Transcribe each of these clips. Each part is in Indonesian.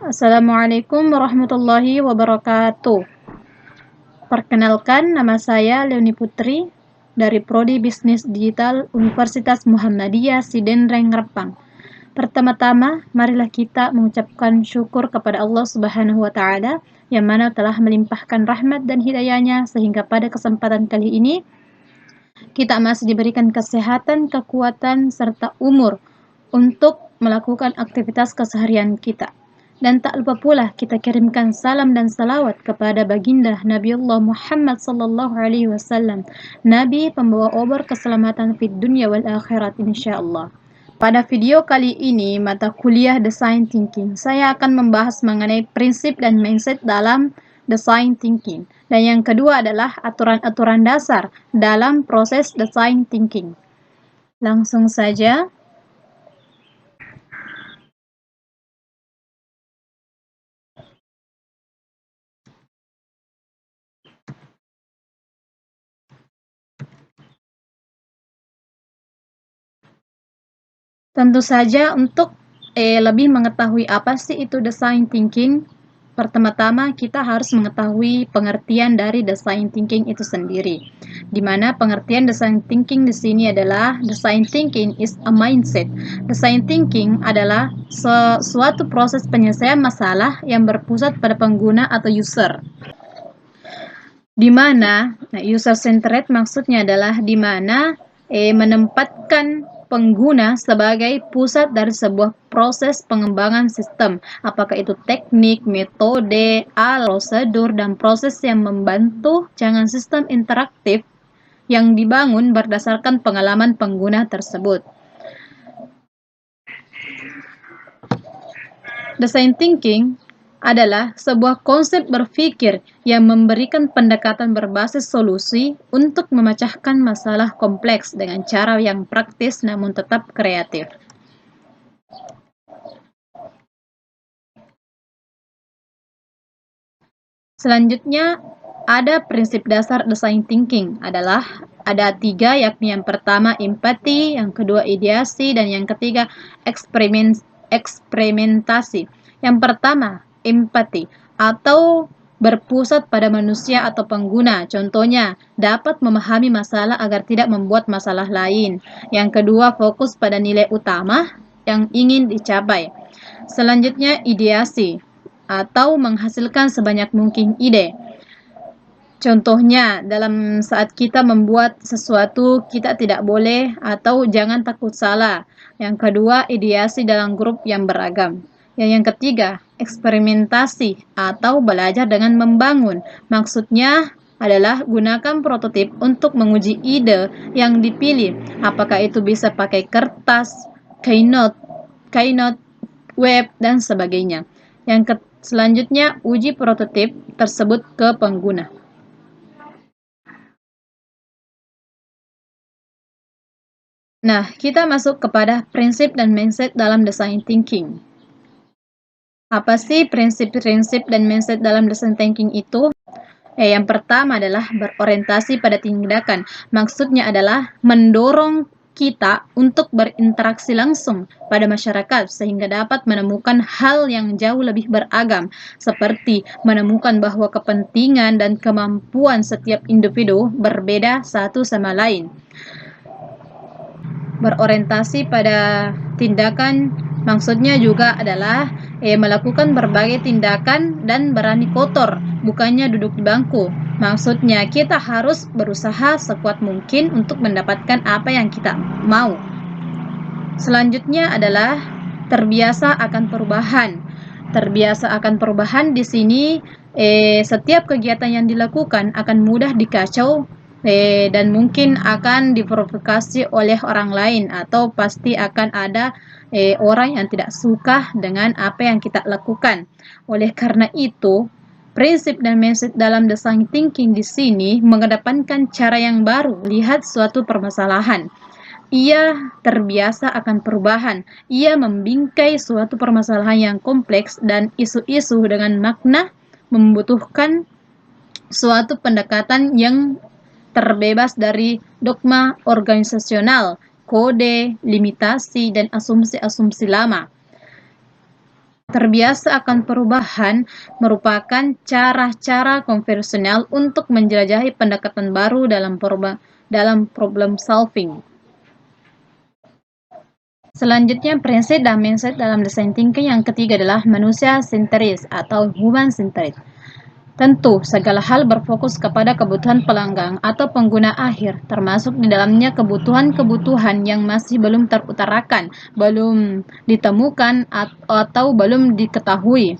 Assalamualaikum warahmatullahi wabarakatuh. Perkenalkan, nama saya Leoni Putri dari Prodi Bisnis Digital Universitas Muhammadiyah Sidenreng Rempang. Pertama-tama, marilah kita mengucapkan syukur kepada Allah Subhanahu wa Ta'ala yang mana telah melimpahkan rahmat dan hidayahnya sehingga pada kesempatan kali ini kita masih diberikan kesehatan, kekuatan, serta umur untuk melakukan aktivitas keseharian kita. Dan tak lupa pula kita kirimkan salam dan salawat kepada baginda Nabiullah Muhammad sallallahu alaihi wasallam, nabi pembawa obor keselamatan fid dunya wal akhirat insyaallah. Pada video kali ini mata kuliah Design Thinking, saya akan membahas mengenai prinsip dan mindset dalam Design Thinking. Dan yang kedua adalah aturan-aturan dasar dalam proses Design Thinking. Langsung saja. Tentu saja untuk lebih mengetahui apa sih itu design thinking, pertama-tama kita harus mengetahui pengertian dari design thinking itu sendiri. Di mana pengertian design thinking di sini adalah design thinking is a mindset. Design thinking adalah suatu proses penyelesaian masalah yang berpusat pada pengguna atau user. Di mana user centered maksudnya adalah di mana menempatkan pengguna sebagai pusat dari sebuah proses pengembangan sistem, apakah itu teknik, metode, prosedur, dan proses yang membantu jangan sistem interaktif yang dibangun berdasarkan pengalaman pengguna tersebut. Design thinking adalah sebuah konsep berpikir yang memberikan pendekatan berbasis solusi untuk memecahkan masalah kompleks dengan cara yang praktis namun tetap kreatif. Selanjutnya, ada prinsip dasar design thinking adalah ada 3, yakni yang pertama empati, yang kedua ideasi, dan yang ketiga eksperimentasi. Yang pertama, empati atau berpusat pada manusia atau pengguna. Contohnya, dapat memahami masalah agar tidak membuat masalah lain. Yang kedua, fokus pada nilai utama yang ingin dicapai. Selanjutnya, ideasi atau menghasilkan sebanyak mungkin ide. Contohnya, dalam saat kita membuat sesuatu, kita tidak boleh atau jangan takut salah. Yang kedua, ideasi dalam grup yang beragam. Yang ketiga, eksperimentasi atau belajar dengan membangun. Maksudnya adalah gunakan prototip untuk menguji ide yang dipilih. Apakah itu bisa pakai kertas, keynote, web, dan sebagainya. Yang selanjutnya, uji prototip tersebut ke pengguna. Nah, kita masuk kepada prinsip dan mindset dalam design thinking. Apa sih prinsip-prinsip dan mindset dalam design thinking itu? Yang pertama adalah berorientasi pada tindakan. Maksudnya adalah mendorong kita untuk berinteraksi langsung pada masyarakat sehingga dapat menemukan hal yang jauh lebih beragam, seperti menemukan bahwa kepentingan dan kemampuan setiap individu berbeda satu sama lain. Berorientasi pada tindakan maksudnya juga adalah melakukan berbagai tindakan dan berani kotor, bukannya duduk di bangku. Maksudnya kita harus berusaha sekuat mungkin untuk mendapatkan apa yang kita mau. Selanjutnya adalah terbiasa akan perubahan. Terbiasa akan perubahan di sini setiap kegiatan yang dilakukan akan mudah dikacau dan mungkin akan diprovokasi oleh orang lain atau pasti akan ada orang yang tidak suka dengan apa yang kita lakukan. Oleh karena itu, prinsip dan mindset dalam design thinking di sini mengedepankan cara yang baru lihat suatu permasalahan. Ia terbiasa akan perubahan. Ia membingkai suatu permasalahan yang kompleks dan isu-isu dengan makna membutuhkan suatu pendekatan yang terbebas dari dogma organisasional, kode, limitasi, dan asumsi-asumsi lama. Terbiasa akan perubahan merupakan cara-cara konvensional untuk menjelajahi pendekatan baru dalam problem solving. Selanjutnya, prinsip dan mindset dalam design thinking yang ketiga adalah manusia sentris atau human centered. Tentu, segala hal berfokus kepada kebutuhan pelanggan atau pengguna akhir, termasuk di dalamnya kebutuhan-kebutuhan yang masih belum terutarakan, belum ditemukan, atau belum diketahui.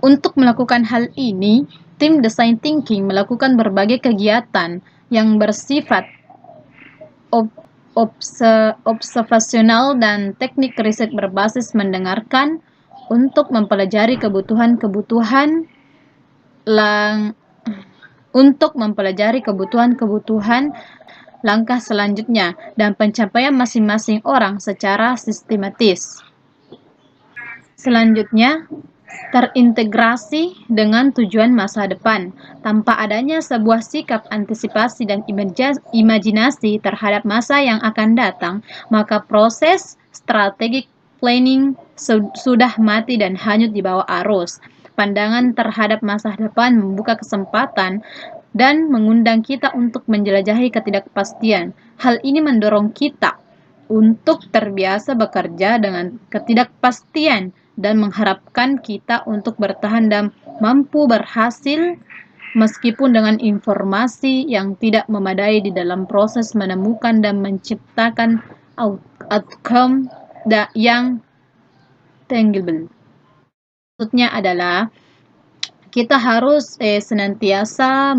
Untuk melakukan hal ini, tim design thinking melakukan berbagai kegiatan yang bersifat observasional dan teknik riset berbasis mendengarkan untuk mempelajari kebutuhan-kebutuhan langkah selanjutnya dan pencapaian masing-masing orang secara sistematis. Selanjutnya, terintegrasi dengan tujuan masa depan. Tanpa adanya sebuah sikap antisipasi dan imajinasi terhadap masa yang akan datang, maka proses strategic planning sudah mati dan hanyut di bawah arus. Pandangan terhadap masa depan membuka kesempatan dan mengundang kita untuk menjelajahi ketidakpastian. Hal ini mendorong kita untuk terbiasa bekerja dengan ketidakpastian dan mengharapkan kita untuk bertahan dan mampu berhasil meskipun dengan informasi yang tidak memadai di dalam proses menemukan dan menciptakan outcome yang tangible. Maksudnya adalah kita harus senantiasa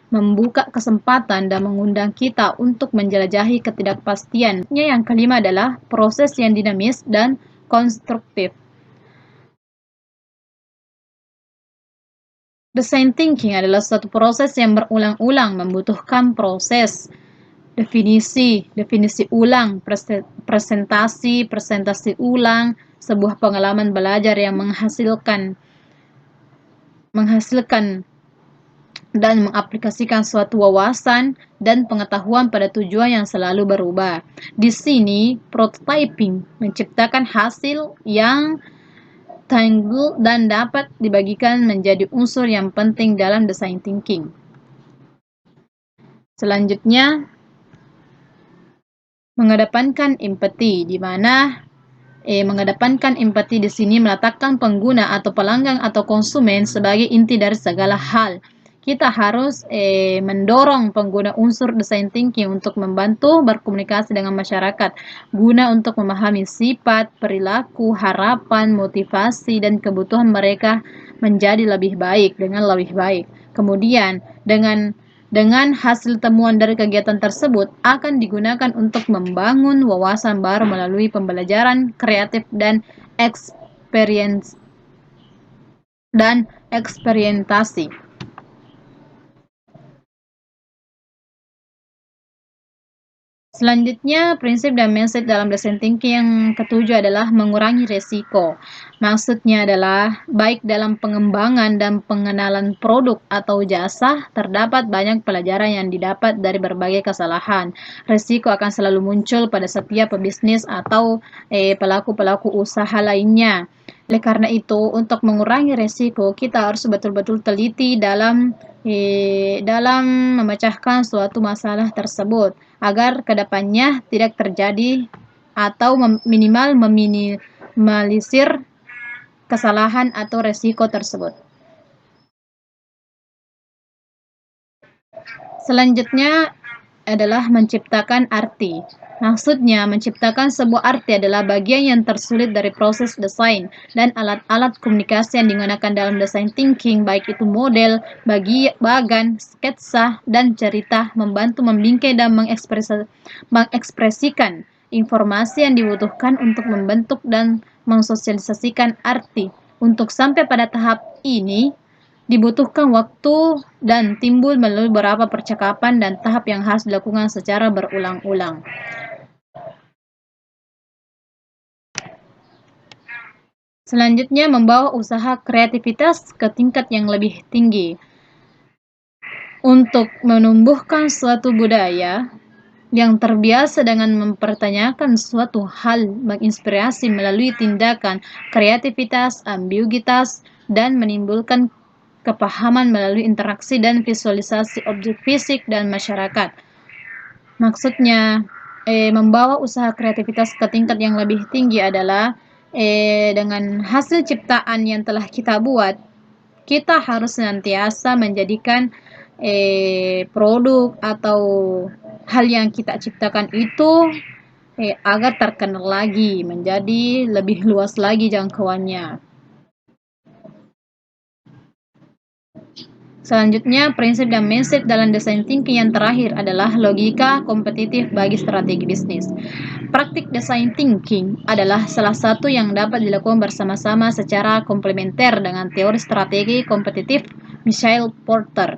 membuka kesempatan dan mengundang kita untuk menjelajahi ketidakpastian. Yang kelima adalah proses yang dinamis dan konstruktif. Design thinking adalah suatu proses yang berulang-ulang, membutuhkan proses definisi ulang, presentasi ulang, sebuah pengalaman belajar yang menghasilkan dan mengaplikasikan suatu wawasan dan pengetahuan pada tujuan yang selalu berubah. Di sini, prototyping menciptakan hasil yang tangible dan dapat dibagikan menjadi unsur yang penting dalam design thinking. Selanjutnya, mengedepankan empati, di mana mengedepankan empati di sini meletakkan pengguna atau pelanggan atau konsumen sebagai inti dari segala hal. Kita harus mendorong pengguna unsur design thinking untuk membantu berkomunikasi dengan masyarakat guna untuk memahami sifat, perilaku, harapan, motivasi, dan kebutuhan mereka menjadi lebih baik. Kemudian dengan hasil temuan dari kegiatan tersebut akan digunakan untuk membangun wawasan baru melalui pembelajaran kreatif dan eksperimentasi. Selanjutnya, prinsip dan mindset dalam design thinking yang ketujuh adalah mengurangi resiko. Maksudnya adalah, baik dalam pengembangan dan pengenalan produk atau jasa, terdapat banyak pelajaran yang didapat dari berbagai kesalahan. Resiko akan selalu muncul pada setiap pebisnis atau pelaku-pelaku usaha lainnya. Oleh karena itu, untuk mengurangi resiko, kita harus betul-betul teliti dalam memecahkan suatu masalah tersebut agar kedepannya tidak terjadi atau minimal meminimalisir kesalahan atau resiko tersebut. Selanjutnya adalah menciptakan arti. Maksudnya, menciptakan sebuah arti adalah bagian yang tersulit dari proses desain dan alat-alat komunikasi yang digunakan dalam design thinking, baik itu model, bagan, sketsa, dan cerita, membantu membingkai dan mengekspresikan informasi yang dibutuhkan untuk membentuk dan mensosialisasikan arti. Untuk sampai pada tahap ini, dibutuhkan waktu dan timbul melalui beberapa percakapan dan tahap yang harus dilakukan secara berulang-ulang. Selanjutnya, membawa usaha kreativitas ke tingkat yang lebih tinggi. Untuk menumbuhkan suatu budaya yang terbiasa dengan mempertanyakan suatu hal menginspirasi melalui tindakan, kreativitas, ambiguitas, dan menimbulkan kepahaman melalui interaksi dan visualisasi objek fisik dan masyarakat. Maksudnya, membawa usaha kreativitas ke tingkat yang lebih tinggi adalah dengan hasil ciptaan yang telah kita buat, kita harus senantiasa menjadikan produk atau hal yang kita ciptakan itu agar terkenal lagi, menjadi lebih luas lagi jangkauannya. Selanjutnya, prinsip dan mindset dalam design thinking yang terakhir adalah logika kompetitif bagi strategi bisnis. Praktik design thinking adalah salah satu yang dapat dilakukan bersama-sama secara komplementer dengan teori strategi kompetitif Michael Porter.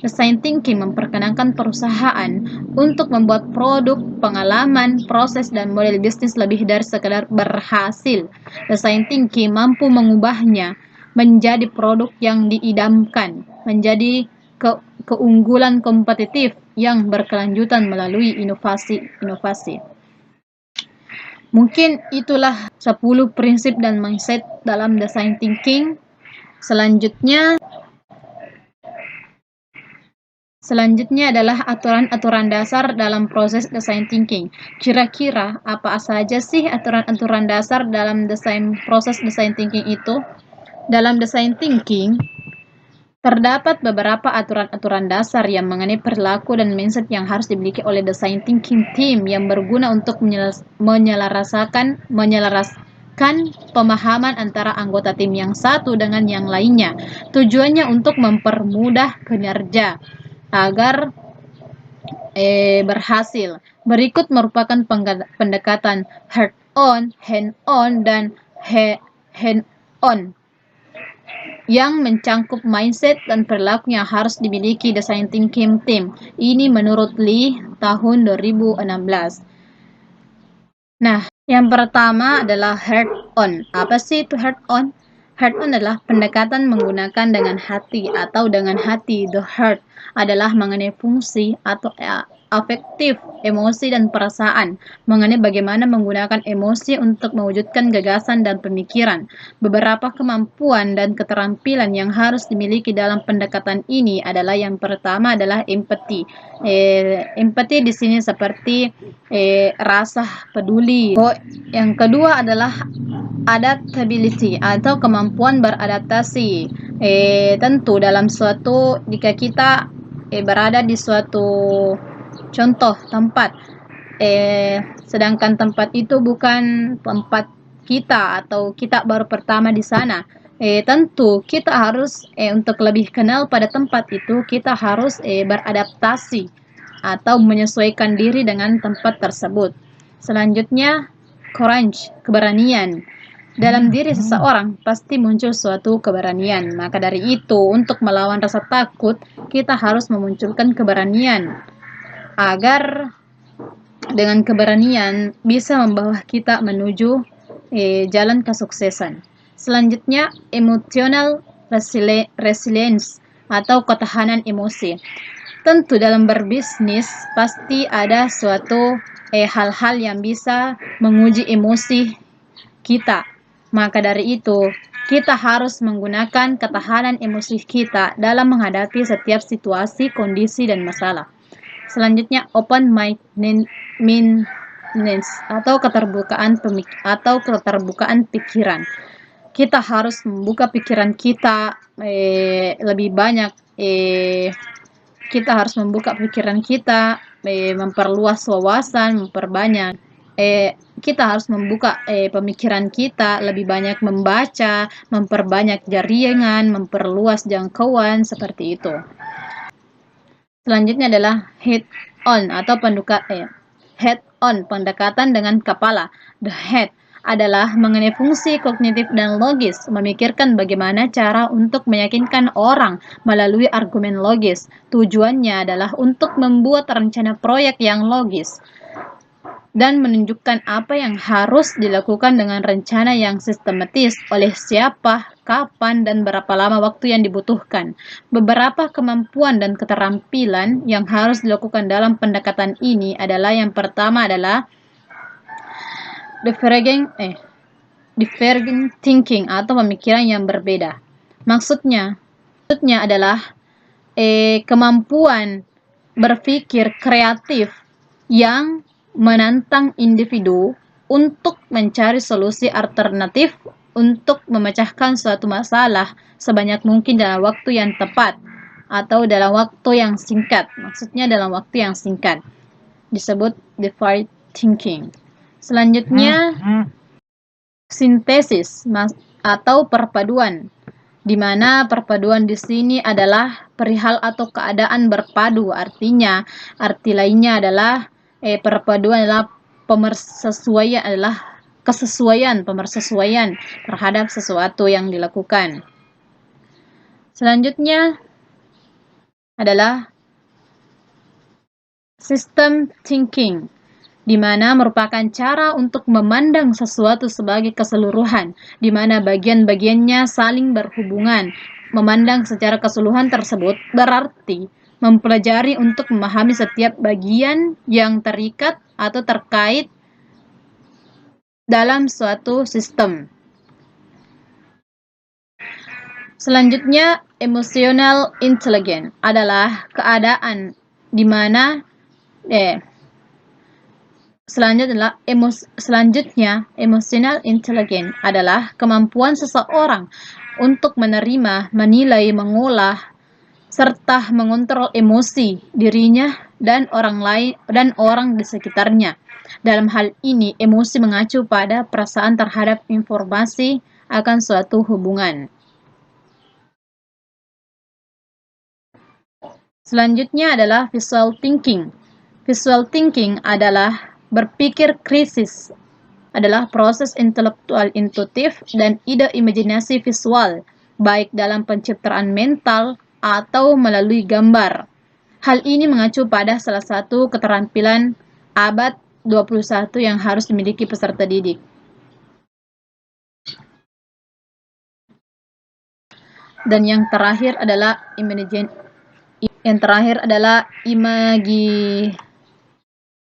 Design thinking memperkenankan perusahaan untuk membuat produk, pengalaman, proses, dan model bisnis lebih dari sekedar berhasil. Design thinking mampu mengubahnya menjadi produk yang diidamkan, menjadi keunggulan kompetitif yang berkelanjutan melalui inovasi-inovasi. Mungkin itulah 10 prinsip dan mindset dalam design thinking. Selanjutnya adalah aturan-aturan dasar dalam proses design thinking. Kira-kira apa saja sih aturan-aturan dasar dalam proses design thinking itu? Dalam design thinking, terdapat beberapa aturan-aturan dasar yang mengenai perilaku dan mindset yang harus dimiliki oleh design thinking team yang berguna untuk menyelaraskan pemahaman antara anggota tim yang satu dengan yang lainnya. Tujuannya untuk mempermudah kinerja agar berhasil. Berikut merupakan pendekatan head-on, hand-on, dan hand-on yang mencangkup mindset dan perilaku yang harus dimiliki design thinking team. Ini menurut Lee tahun 2016. Nah, yang pertama adalah head-on. Apa sih itu head-on? Head-on adalah pendekatan menggunakan dengan hati atau dengan hati. The heart adalah mengenai fungsi atau afektif, emosi, dan perasaan, mengenai bagaimana menggunakan emosi untuk mewujudkan gagasan dan pemikiran. Beberapa kemampuan dan keterampilan yang harus dimiliki dalam pendekatan ini adalah yang pertama adalah empati. Empati di sini seperti rasa peduli. Yang kedua adalah adaptability atau kemampuan beradaptasi. Tentu dalam jika kita berada di suatu contoh tempat, sedangkan tempat itu bukan tempat kita atau kita baru pertama di sana, tentu kita harus untuk lebih kenal pada tempat itu, kita harus beradaptasi atau menyesuaikan diri dengan tempat tersebut. Selanjutnya, courage, keberanian. Dalam diri seseorang pasti muncul suatu keberanian. Maka dari itu, untuk melawan rasa takut, kita harus memunculkan keberanian agar dengan keberanian bisa membawa kita menuju jalan kesuksesan. Selanjutnya, emotional resilience atau ketahanan emosi. Tentu dalam berbisnis pasti ada suatu hal-hal yang bisa menguji emosi kita. Maka dari itu, kita harus menggunakan ketahanan emosi kita dalam menghadapi setiap situasi, kondisi, dan masalah. Selanjutnya, open-mindedness atau keterbukaan pikiran. Kita harus membuka pikiran kita lebih banyak. Kita harus membuka pikiran kita, memperluas wawasan, memperbanyak. Kita harus membuka pemikiran kita, lebih banyak membaca, memperbanyak jaringan, memperluas jangkauan, seperti itu. Selanjutnya adalah head-on atau head-on, pendekatan dengan kepala. The head adalah mengenai fungsi kognitif dan logis, memikirkan bagaimana cara untuk meyakinkan orang melalui argumen logis. Tujuannya adalah untuk membuat rencana proyek yang logis. dan menunjukkan apa yang harus dilakukan dengan rencana yang sistematis oleh siapa, kapan, dan berapa lama waktu yang dibutuhkan. Beberapa kemampuan dan keterampilan yang harus dilakukan dalam pendekatan ini adalah yang pertama adalah divergent thinking atau pemikiran yang berbeda. Maksudnya adalah kemampuan berpikir kreatif yang menantang individu untuk mencari solusi alternatif untuk memecahkan suatu masalah sebanyak mungkin dalam waktu yang tepat atau dalam waktu yang singkat. Maksudnya dalam waktu yang singkat. Disebut divergent thinking. Selanjutnya sintesis atau perpaduan, di mana perpaduan di sini adalah perihal atau keadaan berpadu. Artinya, arti lainnya adalah perpaduan adalah pemersesuaian terhadap sesuatu yang dilakukan. Selanjutnya adalah system thinking, di mana merupakan cara untuk memandang sesuatu sebagai keseluruhan, di mana bagian-bagiannya saling berhubungan. Memandang secara keseluruhan tersebut berarti mempelajari untuk memahami setiap bagian yang terikat atau terkait dalam suatu sistem. Selanjutnya, emotional intelligence adalah keadaan di mana Selanjutnya, emotional intelligence adalah kemampuan seseorang untuk menerima, menilai, mengolah, serta mengontrol emosi dirinya dan orang lain dan orang di sekitarnya. Dalam hal ini, emosi mengacu pada perasaan terhadap informasi akan suatu hubungan. Selanjutnya adalah visual thinking. Visual thinking adalah berpikir kritis, adalah proses intelektual intuitif dan ide imajinasi visual, baik dalam pencitraan mental atau melalui gambar. Hal ini mengacu pada salah satu keterampilan abad 21 yang harus dimiliki peserta didik. Dan yang terakhir adalah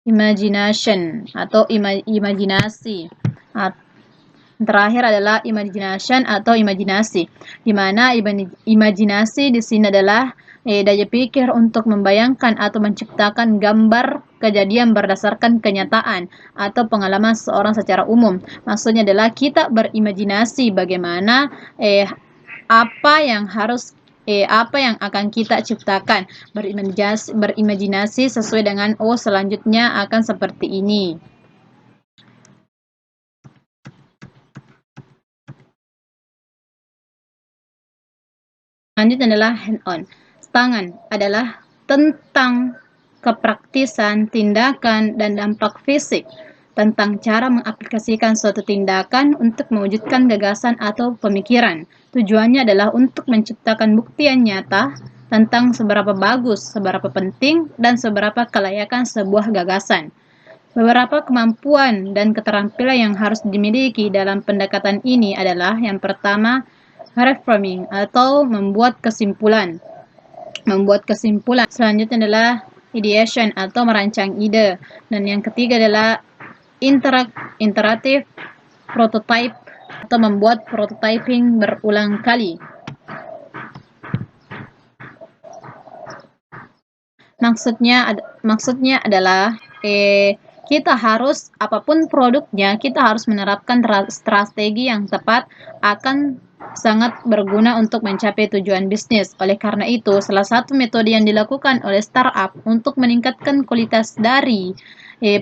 imagination atau imajinasi. Terakhir adalah imagination atau imajinasi, di mana imajinasi di sini adalah daya pikir untuk membayangkan atau menciptakan gambar kejadian berdasarkan kenyataan atau pengalaman seseorang secara umum. Maksudnya adalah kita berimajinasi bagaimana apa yang akan kita ciptakan, berimajinasi sesuai dengan selanjutnya akan seperti ini. Selanjutnya adalah hand-on. Tangan adalah tentang kepraktisan, tindakan, dan dampak fisik, tentang cara mengaplikasikan suatu tindakan untuk mewujudkan gagasan atau pemikiran. Tujuannya adalah untuk menciptakan bukti yang nyata tentang seberapa bagus, seberapa penting, dan seberapa kelayakan sebuah gagasan. Beberapa kemampuan dan keterampilan yang harus dimiliki dalam pendekatan ini adalah yang pertama, reframing atau membuat kesimpulan. Selanjutnya adalah ideation atau merancang ide, dan yang ketiga adalah iteratif prototype atau membuat prototyping berulang kali. Maksudnya adalah kita harus, apapun produknya, kita harus menerapkan strategi yang tepat akan sangat berguna untuk mencapai tujuan bisnis. Oleh karena itu, salah satu metode yang dilakukan oleh startup untuk meningkatkan kualitas dari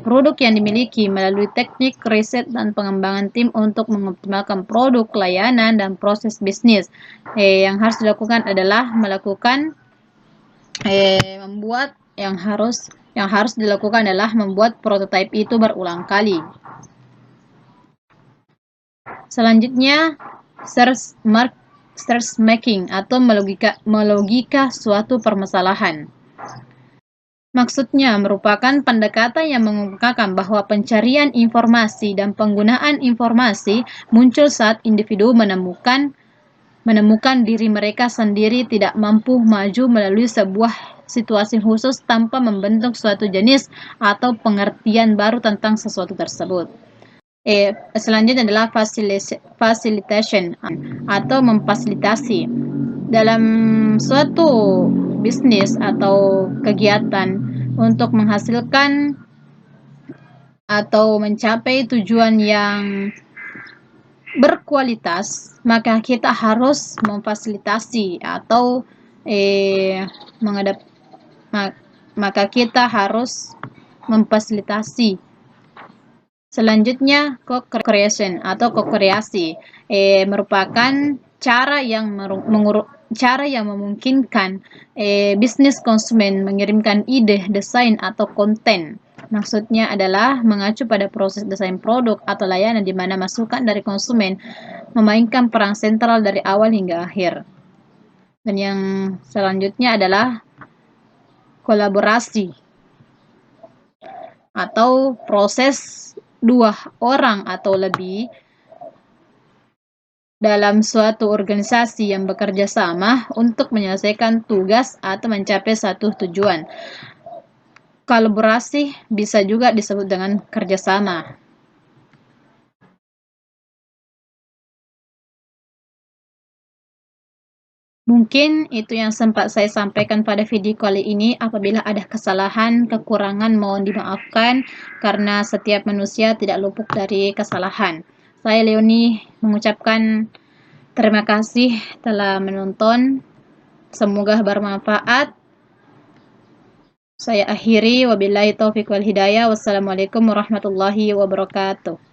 produk yang dimiliki melalui teknik riset dan pengembangan tim untuk mengoptimalkan produk, layanan, dan proses bisnis. Yang harus dilakukan adalah melakukan yang harus dilakukan adalah membuat prototipe itu berulang kali. Selanjutnya, search making atau melogika suatu permasalahan. Maksudnya merupakan pendekatan yang mengemukakan bahwa pencarian informasi dan penggunaan informasi muncul saat individu menemukan diri mereka sendiri tidak mampu maju melalui sebuah situasi khusus tanpa membentuk suatu jenis atau pengertian baru tentang sesuatu tersebut. Selanjutnya adalah facilitation atau memfasilitasi. Dalam suatu bisnis atau kegiatan untuk menghasilkan atau mencapai tujuan yang berkualitas, maka kita harus memfasilitasi atau mengadap maka kita harus memfasilitasi. Selanjutnya, co-creation atau co-kreasi merupakan cara yang memungkinkan bisnis konsumen mengirimkan ide, desain, atau konten. Maksudnya adalah mengacu pada proses desain produk atau layanan di mana masukan dari konsumen memainkan peran sentral dari awal hingga akhir. Dan yang selanjutnya adalah kolaborasi atau proses dua orang atau lebih dalam suatu organisasi yang bekerja sama untuk menyelesaikan tugas atau mencapai satu tujuan. Kolaborasi bisa juga disebut dengan kerjasama. Mungkin itu yang sempat saya sampaikan pada video kali ini. Apabila ada kesalahan, kekurangan, mohon dimaafkan karena setiap manusia tidak luput dari kesalahan. Saya Leonie mengucapkan terima kasih telah menonton. Semoga bermanfaat. Saya akhiri, wabillahi taufiq wal hidayah. Wassalamualaikum warahmatullahi wabarakatuh.